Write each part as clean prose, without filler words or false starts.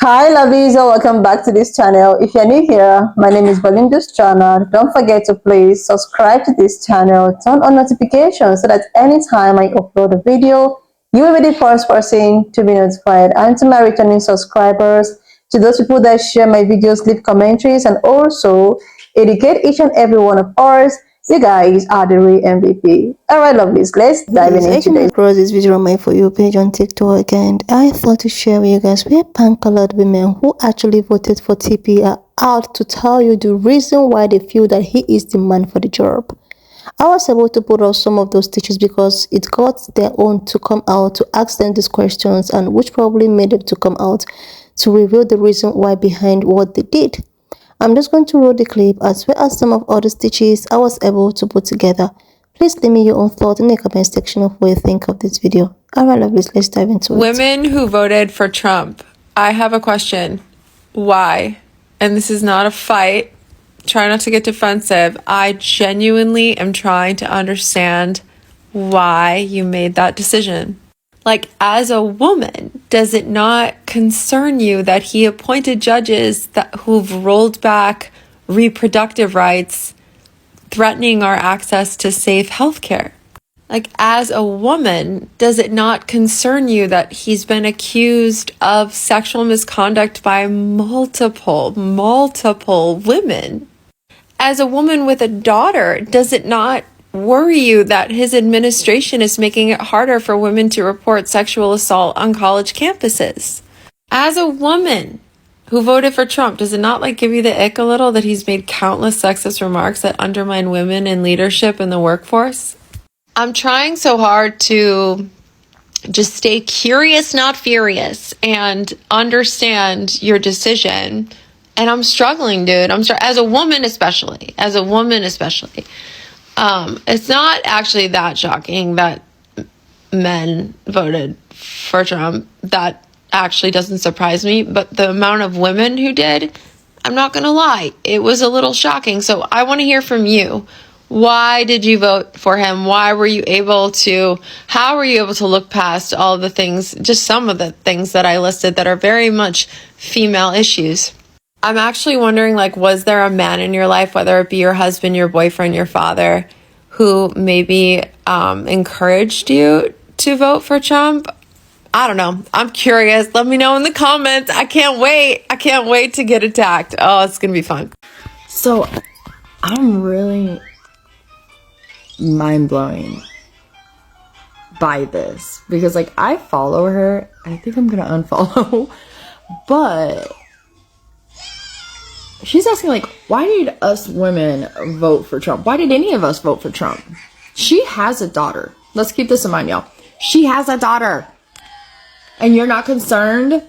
Hi lovies, welcome back to this channel. If you're new here, my name is Belinda's channel. Don't forget to please subscribe to this channel, turn on notifications so that anytime I upload a video, you will be the first person to be notified. And to my returning subscribers, to those people that share my videos, leave commentaries, and also educate each and every one of us, you guys are the real MVP. Alright lovelies, let's dive into today's. Across this video on my For You page on TikTok, and I thought to share with you guys where pan-colored women who actually voted for TP are out to tell you the reason why they feel that he is the man for the job. I was able to put out some of those teachers because it got their own to come out to ask them these questions, and which probably made them to come out to reveal the reason why behind what they did. I'm just going to roll the clip as well as some of other stitches I was able to put together. Please leave me your own thought in the comment section of what you think of this video. Alright lovelies, let's dive into it. Women who voted for Trump, I have a question. Why? And this is not a fight. Try not to get defensive. I genuinely am trying to understand why you made that decision. Like, as a woman, does it not concern you that he appointed judges who've rolled back reproductive rights, threatening our access to safe healthcare? Like, as a woman, does it not concern you that he's been accused of sexual misconduct by multiple women? As a woman with a daughter, does it not worry you that his administration is making it harder for women to report sexual assault on college campuses? As a woman who voted for Trump, does it not give you the ick a little that he's made countless sexist remarks that undermine women in leadership in the workforce? I'm trying so hard to just stay curious, not furious, and understand your decision. And I'm struggling, dude. As a woman especially. It's not actually that shocking that men voted for Trump. That actually doesn't surprise me. But the amount of women who did, I'm not going to lie, it was a little shocking. So I want to hear from you. Why did you vote for him? How were you able to look past all the things, just some of the things that I listed that are very much female issues? I'm actually wondering, was there a man in your life, whether it be your husband, your boyfriend, your father, who maybe encouraged you to vote for Trump? I don't know. I'm curious. Let me know in the comments. I can't wait to get attacked. Oh, it's going to be fun. So, I'm really mind-blowing by this because, I follow her. I think I'm going to unfollow. But she's asking, why did us women vote for Trump? Why did any of us vote for Trump? She has a daughter. Let's keep this in mind, y'all. She has a daughter. And you're not concerned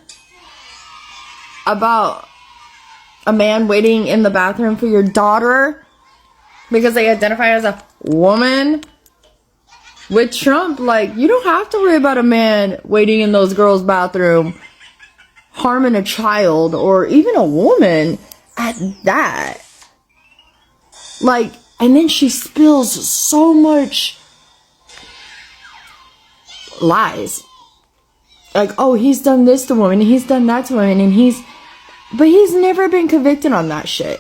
about a man waiting in the bathroom for your daughter because they identify as a woman? With Trump, you don't have to worry about a man waiting in those girls' bathroom harming a child or even a woman at that. And then she spills so much lies. Oh, he's done this to women, he's done that to women, but he's never been convicted on that shit.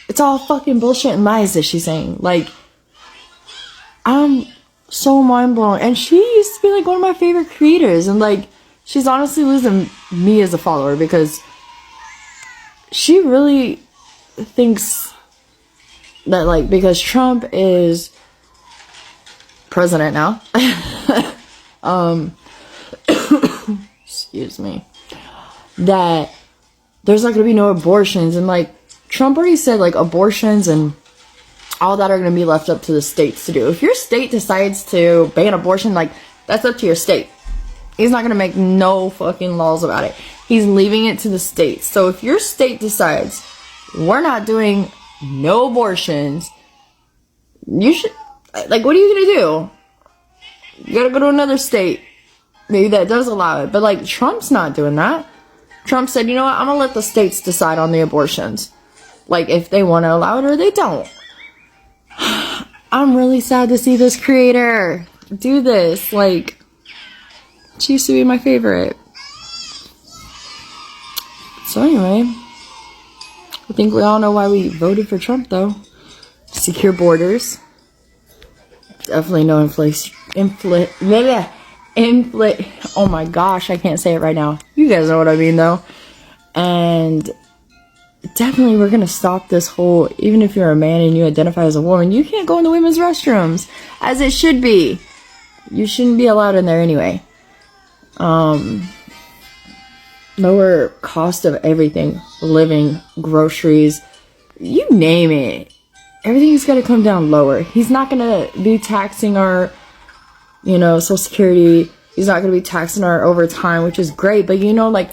It's all fucking bullshit and lies that she's saying. I'm so mind blown. And she used to be one of my favorite creators, and she's honestly losing me as a follower because she really thinks that because Trump is president now, excuse me, that there's not gonna be no abortions, and Trump already said abortions and all that are gonna be left up to the states to do. If your state decides to ban abortion, that's up to your state. He's not gonna make no fucking laws about it. He's leaving it to the states. So if your state decides we're not doing no abortions, you should, what are you gonna do? You gotta go to another state maybe that does allow it. But Trump's not doing that. Trump said, you know what, I'm gonna let the states decide on the abortions, if they want to allow it or they don't. I'm really sad to see this creator do this. She used to be my favorite. So anyway, I think we all know why we voted for Trump, though. Secure borders. Definitely no oh my gosh, I can't say it right now. You guys know what I mean, though. And definitely we're gonna stop this whole, even if you're a man and you identify as a woman, you can't go in the women's restrooms, as it should be. You shouldn't be allowed in there anyway. Lower cost of everything, living, groceries, you name it. Everything's gonna come down lower. He's not gonna be taxing our, Social Security. He's not gonna be taxing our overtime, which is great. But like,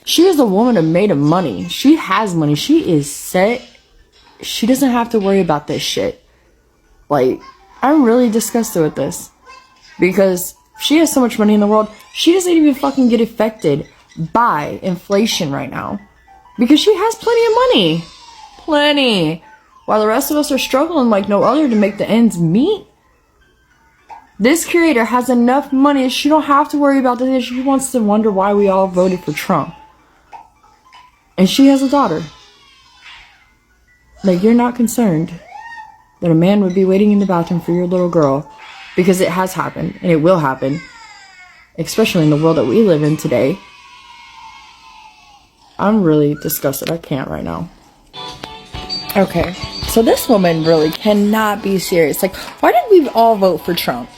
she is a woman made of money. She has money. She is set. She doesn't have to worry about this shit. Like, I'm really disgusted with this. Because she has so much money in the world, she doesn't even fucking get affected by inflation right now. Because she has plenty of money. Plenty. While the rest of us are struggling like no other to make the ends meet. This creator has enough money, she don't have to worry about this. She wants to wonder why we all voted for Trump. And she has a daughter. Like, you're not concerned that a man would be waiting in the bathroom for your little girl, because it has happened, and it will happen, especially in the world that we live in today. I'm really disgusted. I can't right now. Okay, so this woman really cannot be serious. Like, why did we all vote for Trump?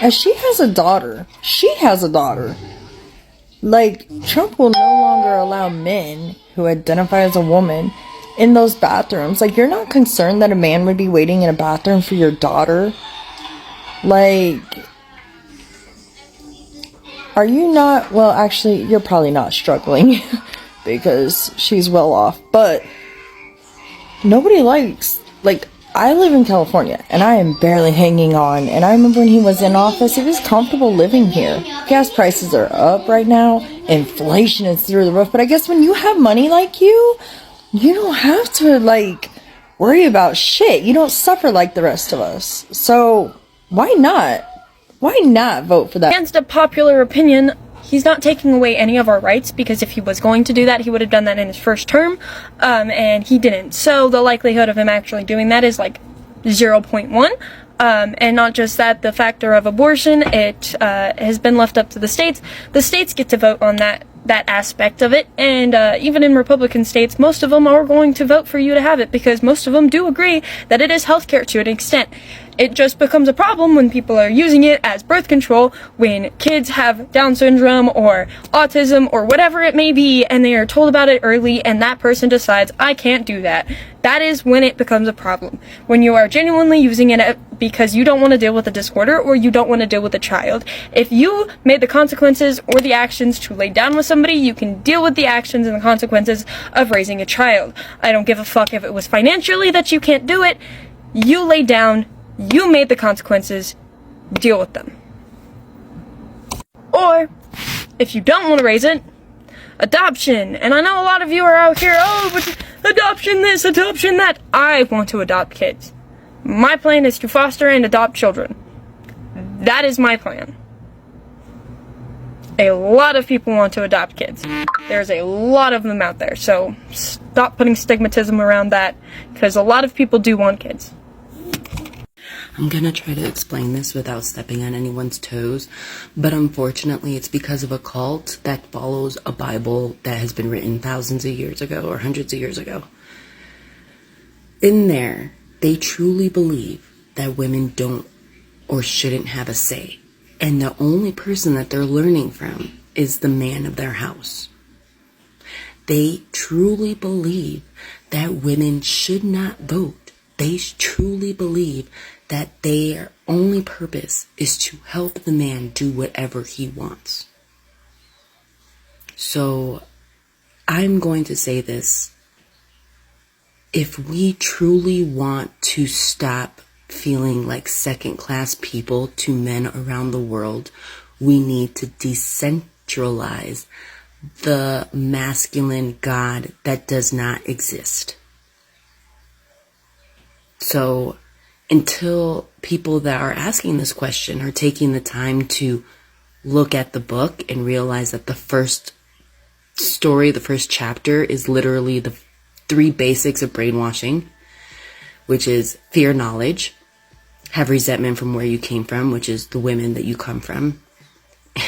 As she has a daughter. She has a daughter. Like, Trump will no longer allow men who identify as a woman in those bathrooms. Like, you're not concerned that a man would be waiting in a bathroom for your daughter? Like, are you not, well, actually, you're probably not struggling because she's well off, but nobody likes, like, I live in California, and I am barely hanging on, and I remember when he was in office, it was comfortable living here. Gas prices are up right now, inflation is through the roof, but I guess when you have money like you don't have to, like, worry about shit. You don't suffer like the rest of us. So, why not? Why not vote for that? Against a popular opinion, he's not taking away any of our rights, because if he was going to do that, he would have done that in his first term, and he didn't. So the likelihood of him actually doing that is like 0.1. And not just that, the factor of abortion, it has been left up to the states. The states get to vote on that aspect of it, and even in Republican states, most of them are going to vote for you to have it, because most of them do agree that it is healthcare to an extent. It just becomes a problem when people are using it as birth control, when kids have Down syndrome or autism or whatever it may be, and they are told about it early, and that person decides, I can't do that. That is when it becomes a problem. When you are genuinely using it because you don't want to deal with a disorder, or you don't want to deal with a child. If you made the consequences or the actions to lay down with somebody, you can deal with the actions and the consequences of raising a child. I don't give a fuck if it was financially that you can't do it. You lay down, you made the consequences, deal with them. Or, if you don't want to raise it, adoption. And I know a lot of you are out here, oh, but adoption this, adoption that. I want to adopt kids. My plan is to foster and adopt children. That is my plan. A lot of people want to adopt kids. There's a lot of them out there, so stop putting stigmatism around that, because a lot of people do want kids. I'm gonna try to explain this without stepping on anyone's toes, but unfortunately it's because of a cult that follows a Bible that has been written thousands of years ago or hundreds of years ago. In there, they truly believe that women don't or shouldn't have a say, and the only person that they're learning from is the man of their house. They truly believe that women should not vote. They truly believe that their only purpose is to help the man do whatever he wants. So, I'm going to say this. If we truly want to stop feeling like second-class people to men around the world, we need to decentralize the masculine God that does not exist. So, until people that are asking this question are taking the time to look at the book and realize that the first story, the first chapter, is literally the 3 basics of brainwashing, which is fear knowledge, have resentment from where you came from, which is the women that you come from,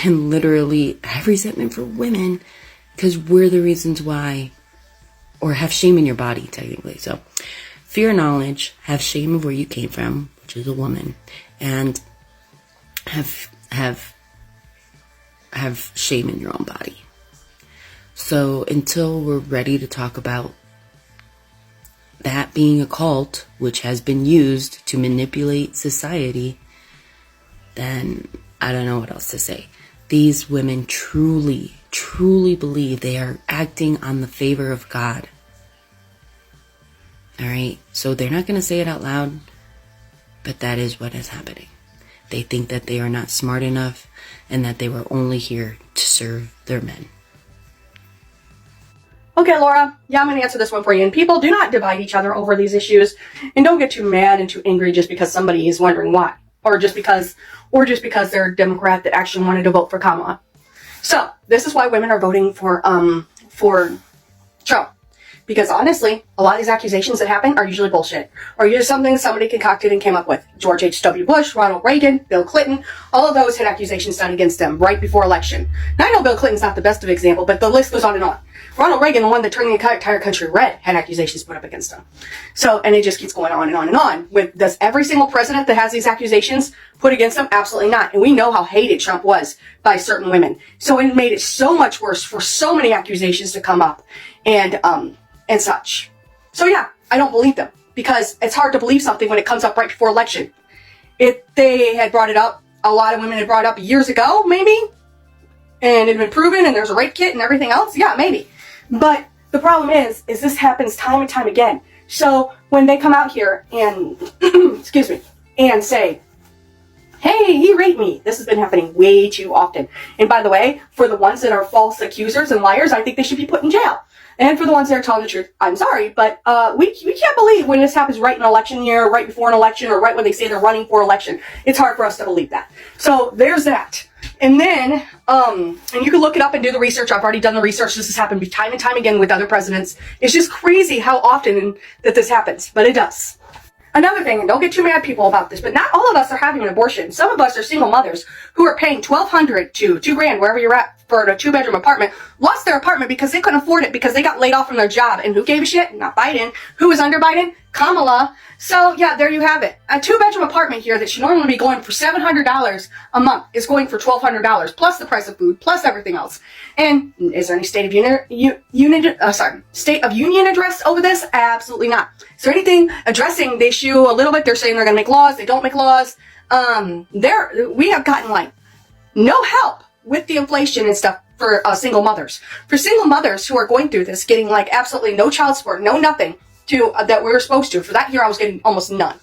and literally have resentment for women because we're the reasons why, or have shame in your body, technically. So fear knowledge, have shame of where you came from, which is a woman, and have shame in your own body. So until we're ready to talk about that being a cult, which has been used to manipulate society, then I don't know what else to say. These women truly, truly believe they are acting on the favor of God. All right? So they're not going to say it out loud, but that is what is happening. They think that they are not smart enough and that they were only here to serve their men. Okay, Laura, yeah, I'm going to answer this one for you. And people, do not divide each other over these issues. And don't get too mad and too angry just because somebody is wondering why. Or just because they're a Democrat that actually wanted to vote for Kamala. So, this is why women are voting for Trump. Because honestly, a lot of these accusations that happen are usually bullshit. Or usually something somebody concocted and came up with. George H.W. Bush, Ronald Reagan, Bill Clinton, all of those had accusations done against them right before election. Now I know Bill Clinton's not the best of example, but the list goes on and on. Ronald Reagan, the one that turned the entire country red, had accusations put up against him. So, and it just keeps going on and on and on. Does every single president that has these accusations put against him? Absolutely not. And we know how hated Trump was by certain women. So it made it so much worse for so many accusations to come up and such. So yeah, I don't believe them because it's hard to believe something when it comes up right before election. If they had brought it up, a lot of women had brought it up years ago, maybe, and it had been proven and there's a rape kit and everything else, yeah, maybe. But the problem is this happens time and time again. So when they come out here and, excuse me, and say, hey, he raped me. This has been happening way too often. And by the way, for the ones that are false accusers and liars, I think they should be put in jail. And for the ones that are telling the truth, I'm sorry, but we can't believe when this happens right in an election year, right before an election, or right when they say they're running for election. It's hard for us to believe that. So there's that. And then, and you can look it up and do the research. I've already done the research. This has happened time and time again with other presidents. It's just crazy how often that this happens, but it does. Another thing, and don't get too mad people about this, but not all of us are having an abortion. Some of us are single mothers who are paying $1,200 to $2,000, wherever you're at, for a 2-bedroom apartment, lost their apartment because they couldn't afford it because they got laid off from their job. And who gave a shit? Not Biden. Who was under Biden? Kamala. So yeah, there you have it. A 2-bedroom apartment here that should normally be going for $700 a month is going for $1,200 plus the price of food plus everything else. And is there any State of Union address over this? Absolutely not. Is there anything addressing the issue a little bit? They're saying they're going to make laws. They don't make laws. We have gotten like no help with the inflation and stuff for single mothers. For single mothers who are going through this, getting like absolutely no child support, no nothing to that we were supposed to. For that year, I was getting almost none.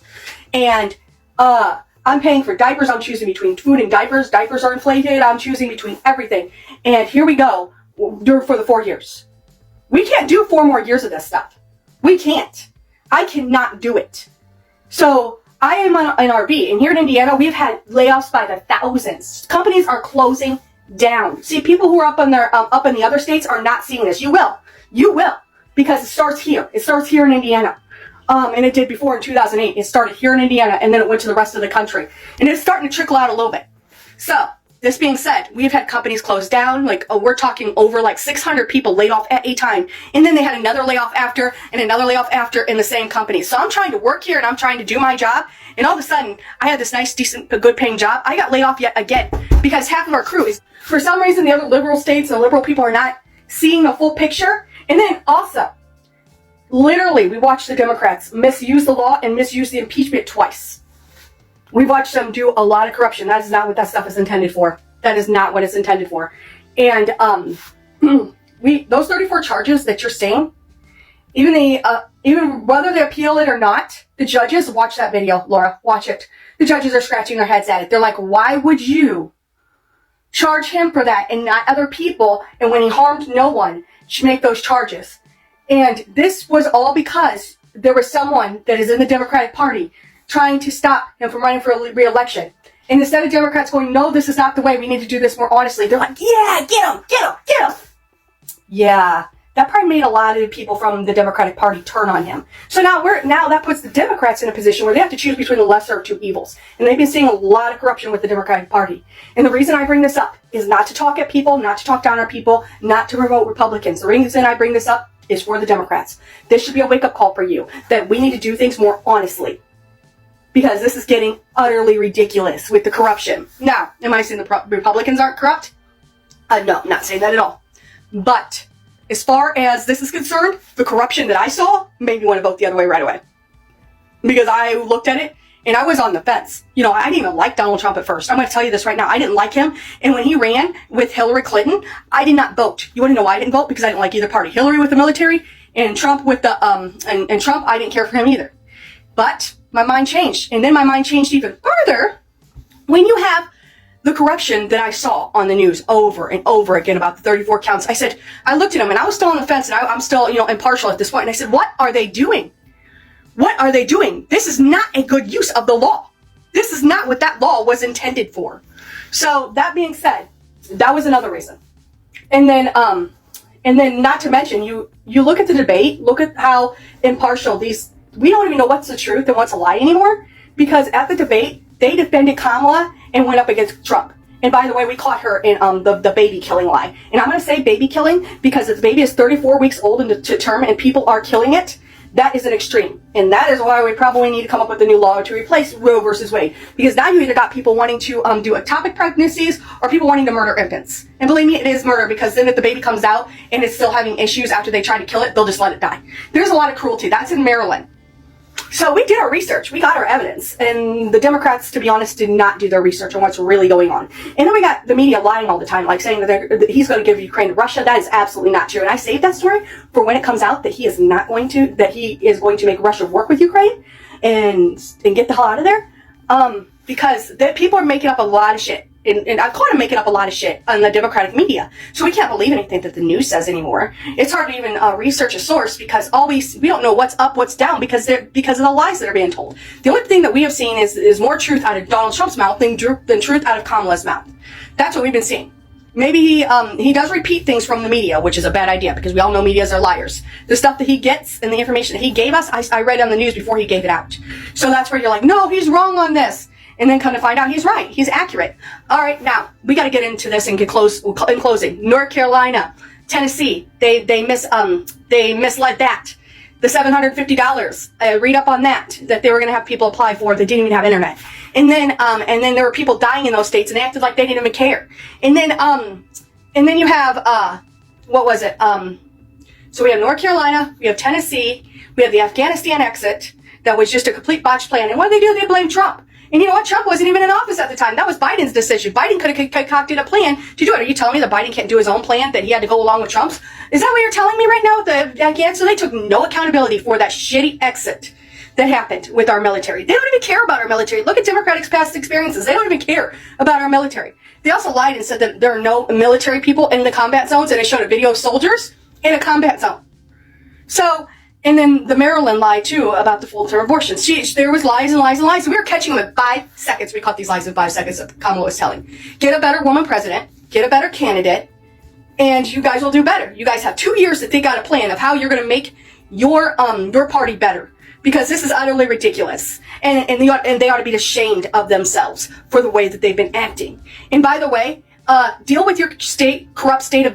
And I'm paying for diapers. I'm choosing between food and diapers. Diapers are inflated. I'm choosing between everything. And here we go for the 4 years. We can't do 4 more years of this stuff. We can't. I cannot do it. So I am on an RV, and here in Indiana, we've had layoffs by the thousands. Companies are closing down. See, people who are up in the other states are not seeing this. You will, because it starts here. It starts here in Indiana, and it did before in 2008. It started here in Indiana, and then it went to the rest of the country, and it's starting to trickle out a little bit. So, this being said, we've had companies close down. Like, we're talking over like 600 people laid off at a time. And then they had another layoff after and another layoff after in the same company. So I'm trying to work here and I'm trying to do my job. And all of a sudden, I had this nice, decent, good paying job. I got laid off yet again because half of our crew is, for some reason, the other liberal states and liberal people are not seeing the full picture. And then also, literally, we watched the Democrats misuse the law and misuse the impeachment twice. We've watched them do a lot of corruption. That is not what that stuff is intended for. That is not what it's intended for. And those 34 charges that you're saying, even whether they appeal it or not, the judges, watch that video, Laura, watch it. The judges are scratching their heads at it. They're like, why would you charge him for that and not other people? And when he harmed no one, should make those charges. And this was all because there was someone that is in the Democratic Party trying to stop him from running for a re-election. And instead of Democrats going, no, this is not the way, we need to do this more honestly, they're like, yeah, get him. Yeah, that probably made a lot of people from the Democratic Party turn on him. So now that puts the Democrats in a position where they have to choose between the lesser of two evils. And they've been seeing a lot of corruption with the Democratic Party. And the reason I bring this up is not to talk at people, not to talk down on people, not to promote Republicans. The reason I bring this up is for the Democrats. This should be a wake-up call for you, that we need to do things more honestly. Because this is getting utterly ridiculous with the corruption. Now, am I saying the Republicans aren't corrupt? No, I'm not saying that at all. But as far as this is concerned, the corruption that I saw made me want to vote the other way right away. Because I looked at it and I was on the fence. You know, I didn't even like Donald Trump at first. I'm going to tell you this right now. I didn't like him. And when he ran with Hillary Clinton, I did not vote. You want to know why I didn't vote? Because I didn't like either party. Hillary with the military and Trump with the, and Trump, I didn't care for him either. But my mind changed. And then my mind changed even further when you have the corruption that I saw on the news over and over again about the 34 counts. I looked at him and I was still on the fence and I'm still, impartial at this point. And I said, what are they doing? What are they doing? This is not a good use of the law. This is not what that law was intended for. So that being said, that was another reason. And then not to mention, you look at the debate, look at how impartial we don't even know what's the truth and what's a lie anymore, because at the debate, they defended Kamala and went up against Trump. And by the way, we caught her in the baby killing lie. And I'm going to say baby killing because the baby is 34 weeks old into term and people are killing it. That is an extreme. And that is why we probably need to come up with a new law to replace Roe versus Wade. Because now you either got people wanting to do ectopic pregnancies or people wanting to murder infants. And believe me, it is murder, because then if the baby comes out and it's still having issues after they try to kill it, they'll just let it die. There's a lot of cruelty. That's in Maryland. So we did our research. We got our evidence. And the Democrats, to be honest, did not do their research on what's really going on. And then we got the media lying all the time, like saying that he's going to give Ukraine to Russia. That is absolutely not true. And I saved that story for when it comes out that he is going to make Russia work with Ukraine and get the hell out of there. Because people are making up a lot of shit. And I caught him making up a lot of shit on the Democratic media. So we can't believe anything that the news says anymore. It's hard to even research a source because we don't know what's up, what's down because of the lies that are being told. The only thing that we have seen is more truth out of Donald Trump's mouth than truth out of Kamala's mouth. That's what we've been seeing. Maybe he does repeat things from the media, which is a bad idea because we all know medias are liars. The stuff that he gets and the information that he gave us, I read on the news before he gave it out. So that's where you're like, no, he's wrong on this. And then come to find out he's right. He's accurate. All right, now we got to get into this and get close. In closing, North Carolina, Tennessee, they misled that. The $750. Read up on that they were going to have people apply for. They didn't even have internet. And then there were people dying in those states, and they acted like they didn't even care. And then you have what was it? So we have North Carolina, we have Tennessee, we have the Afghanistan exit that was just a complete botched plan. And what do? They blame Trump. And you know what? Trump wasn't even in office at the time. That was Biden's decision. Biden could have concocted a plan to do it. Are you telling me that Biden can't do his own plan, that he had to go along with Trump's? Is that what you're telling me right now with the Afghans? So they took no accountability for that shitty exit that happened with our military. They don't even care about our military. Look at Democratic's past experiences. They don't even care about our military. They also lied and said that there are no military people in the combat zones, and they showed a video of soldiers in a combat zone. So... And then the Maryland lie, too, about the full-term abortions. There was lies and lies and lies. So we were catching them in 5 seconds. We caught these lies in 5 seconds that Kamala was telling. Get a better woman president. Get a better candidate. And you guys will do better. You guys have 2 years to think out a plan of how you're going to make your party better. Because this is utterly ridiculous. And they ought to be ashamed of themselves for the way that they've been acting. And by the way... deal with your corrupt state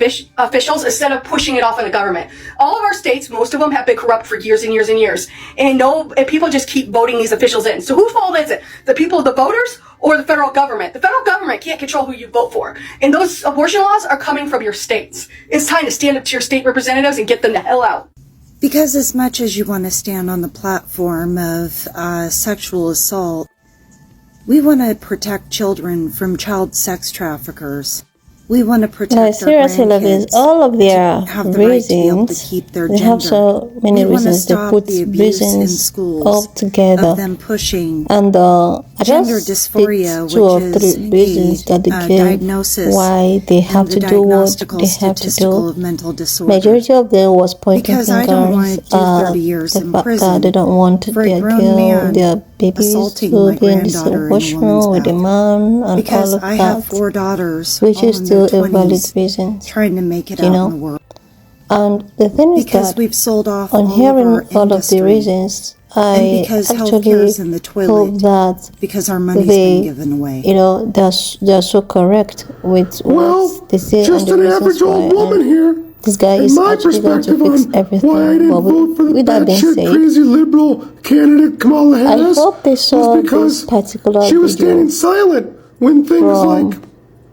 officials instead of pushing it off on the government. All of our states, most of them have been corrupt for years and years and years. And people just keep voting these officials in. So whose fault is it? The people, the voters, or the federal government? The federal government can't control who you vote for. And those abortion laws are coming from your states. It's time to stand up to your state representatives and get them the hell out. Because as much as you want to stand on the platform of sexual assault, we want to protect children from child sex traffickers. We want to protect our grandkids, all of their have the right to be able to keep their they gender. have so many we reasons. They put the abuse in reasons schools all together. of them pushing And I gender just dysphoria, picked 2 or which 3 reasons that they give diagnosis why they have and to the do what diagnostical they have to statistical do. of mental disorder. Majority of them was pointing Because fingers I don't want to do 30 years the in fact prison that they don't want for a their grown girl, man their babies assaulting to my be in this granddaughter in a abortion woman's with a mouth. man and Because all of I that, have 4 daughters, which all is in still their a valid 20s, reason. trying to make it You out know? in the world. And the thing is Because that we've sold off on all of hearing our all of the industry, reasons, and I because healthcare actually is in the hope toilet, that because our money's been given away. they're so correct with what they say and just the an reasons average old why. woman And here. this guy And is my actually going to perspective fix on why I everything. didn't But vote for the with that being batshit said, crazy liberal candidate Kamala I Harris hope they was saw this because particular she was standing video silent when things like from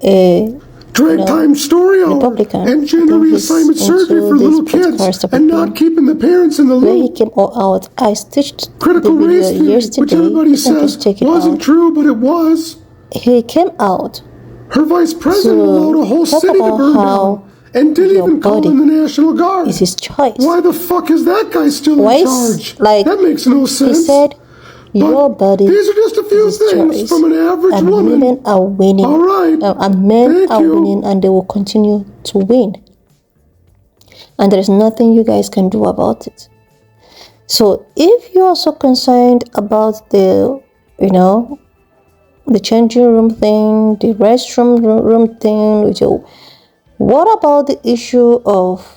a drag time story hour Republican. and I gender think he's reassignment surgery into for this little kids podcast of and not opinion keeping the parents in the where he loop. came all out. I stitched the Critical video race theory, which yesterday. everybody You can says just check it wasn't out. true, but it was. He came out Her vice president allowed a whole talk city to about burn how down and didn't your even call in body the National Guard. is his choice. Why the fuck is that guy still Why in is, charge? like, That makes no he sense. said, your body These are just a few is his things choice, from an average and woman. women are winning, All right. and men Thank are you. winning, and they will continue to win. And there is nothing you guys can do about it. So if you are so concerned about the changing room thing, the restroom room thing, what about the issue of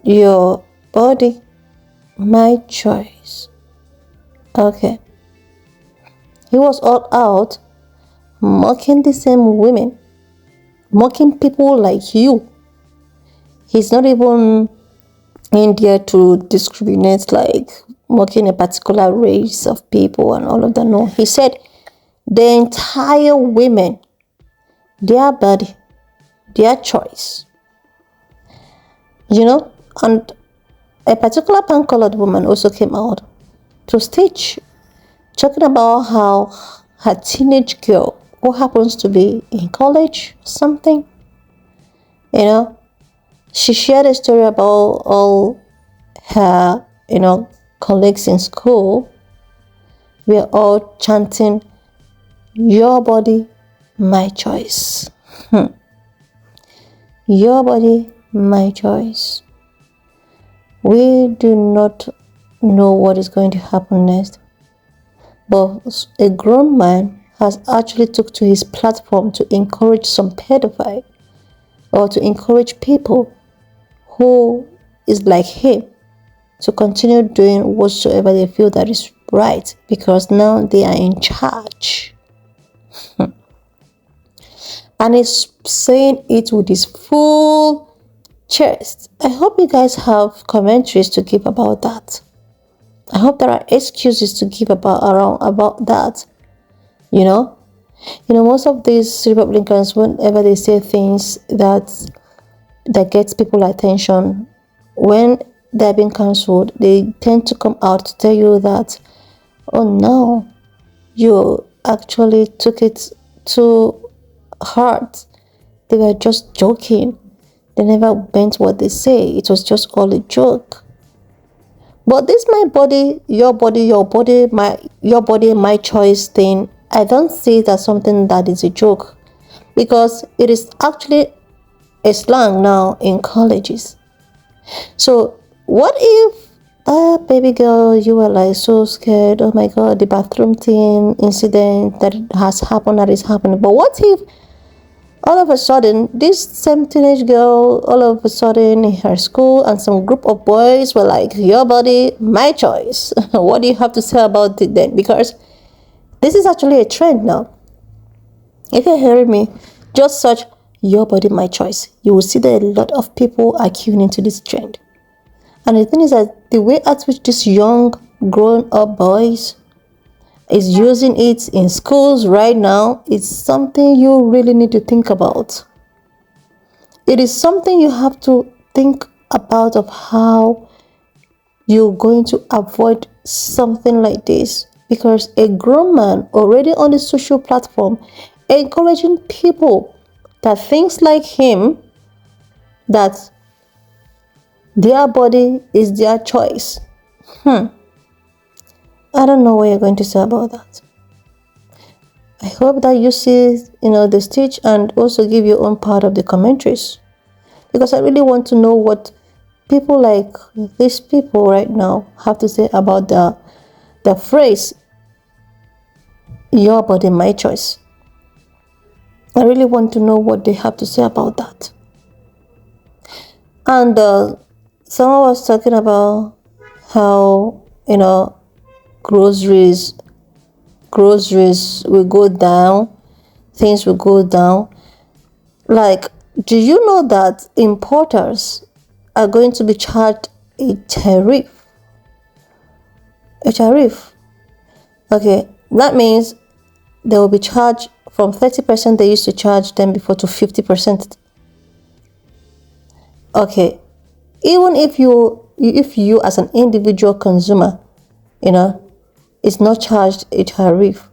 your body, my choice? Okay. He was all out mocking the same women, mocking people like you. He's not even in there to discriminate, like mocking a particular race of people and all of that. No, he said the entire women, their body, their choice. And a particular pan-colored woman also came out to stage talking about how her teenage girl, who happens to be in college or something, she shared a story about all her, colleagues in school. We are all chanting, your body, my choice. Your body, my choice. We do not know what is going to happen next. But a grown man has actually took to his platform to encourage some pedophile or to encourage people who is like him to continue doing whatsoever they feel that is right, because now they are in charge. And he's saying it with his full chest. I hope you guys have commentaries to give about that. I hope there are excuses to give about that. Most of these Republicans, whenever they say things that gets people attention, when they're being cancelled, they tend to come out to tell you that, oh no, you actually took it too hard. They were just joking. They never meant what they say. It was just all a joke. But this my body, your body, my choice thing, I don't see that something that is a joke, because it is actually a slang now in colleges. So what if, baby girl, you were like so scared, oh my god, the bathroom thing incident that has happened, that is happening. But what if all of a sudden this same teenage girl, all of a sudden in her school, and some group of boys were like, your body, my choice? What do you have to say about it then? Because this is actually a trend now. If you're hearing me, just search your body, my choice. You will see that a lot of people are queuing into this trend. And the thing is that the way at which these young grown-up boys is using it in schools right now is something you really need to think about. It is something you have to think about, of how you're going to avoid something like this, because a grown man already on the social platform encouraging people that things like him, that their body is their choice. I don't know what you're going to say about that. I hope that you see, the stage, and also give your own part of the commentaries, because I really want to know what people like these people right now have to say about the phrase, your body, my choice. I really want to know what they have to say about that. And someone was talking about how, you know, groceries will go down, things will go down. Like, do you know that importers are going to be charged a tariff? A tariff. Okay, that means they will be charged from 30% they used to charge them before to 50%. Okay, even if you as an individual consumer, you know, is not charged a tariff,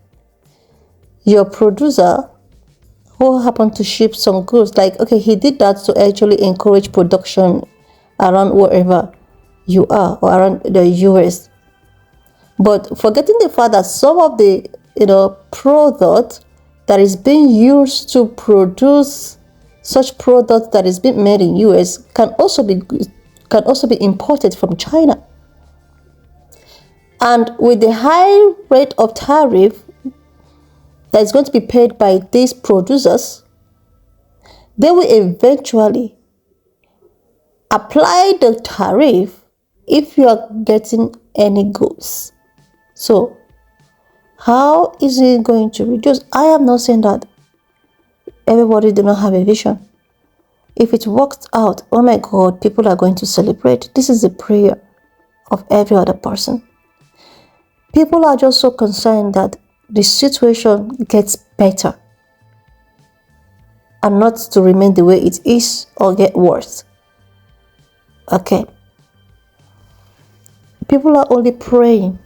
your producer who happened to ship some goods, like, okay, he did that to actually encourage production around wherever you are or around the US. But forgetting the fact that some of the, you know, product that is being used to produce such product that is being made in US can also be imported from China. And with the high rate of tariff that is going to be paid by these producers, they will eventually apply the tariff if you are getting any goods. So how is it going to reduce? I am not saying that everybody do not have a vision. If it works out, oh my God, people are going to celebrate. This is the prayer of every other person. People are just so concerned that the situation gets better and not to remain the way it is or get worse. Okay. People are only praying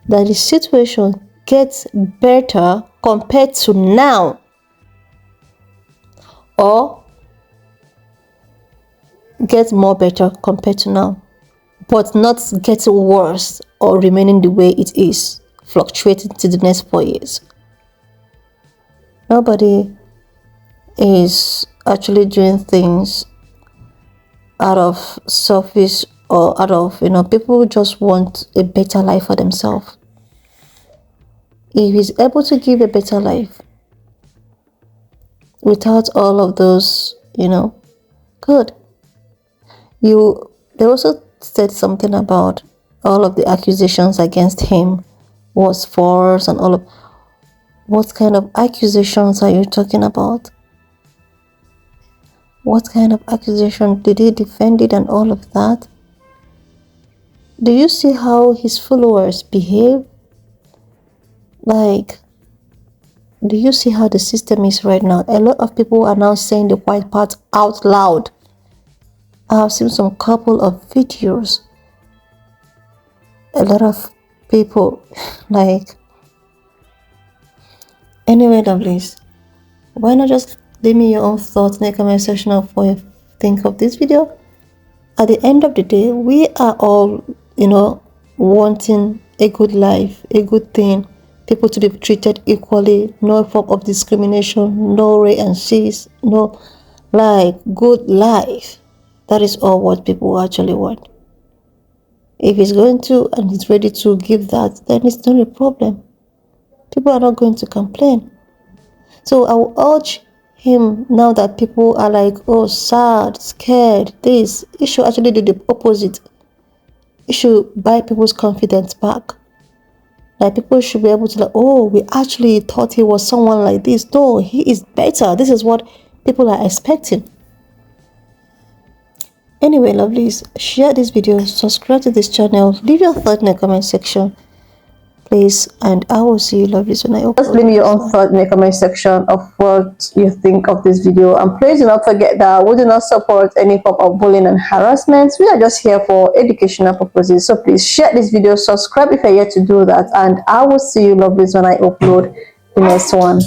that the situation gets better compared to now, or gets more better compared to now, but not getting worse or remaining the way it is, fluctuating to the next 4 years. Nobody is actually doing things out of selfish or out of, you know, people just want a better life for themselves. If he's able to give a better life without all of those, you know, good. They also said something about all of the accusations against him was false and all of. What kind of accusations are you talking about? What kind of accusation? Did he defend it and all of that? Do you see how his followers behave? Like, do you see how the system is right now? A lot of people are now saying the white part out loud. I have seen some couple of videos. A lot of people, like, anyway, lovelies, why not just leave me your own thoughts in the comment section of what you think of this video. At the end of the day, we are all, you know, wanting a good life, a good thing, people to be treated equally, no form of discrimination, no ray and cease, no, like, good life. That is all what people actually want. If he's going to and he's ready to give that, then it's not a problem. People are not going to complain. So I will urge him, now that people are like, oh, sad, scared, this, he should actually do the opposite. He should buy people's confidence back. Like, people should be able to, like, oh, we actually thought he was someone like this. No, he is better. This is what people are expecting. Anyway, lovelies, share this video, subscribe to this channel, leave your thought in the comment section, please, and I will see you, lovelies, when I upload. Just leave me your own thought in the comment section of what you think of this video, and please do not forget that we do not support any form of bullying and harassment. We are just here for educational purposes. So please share this video, subscribe if you're yet to do that, and I will see you, lovelies, when I upload the next one.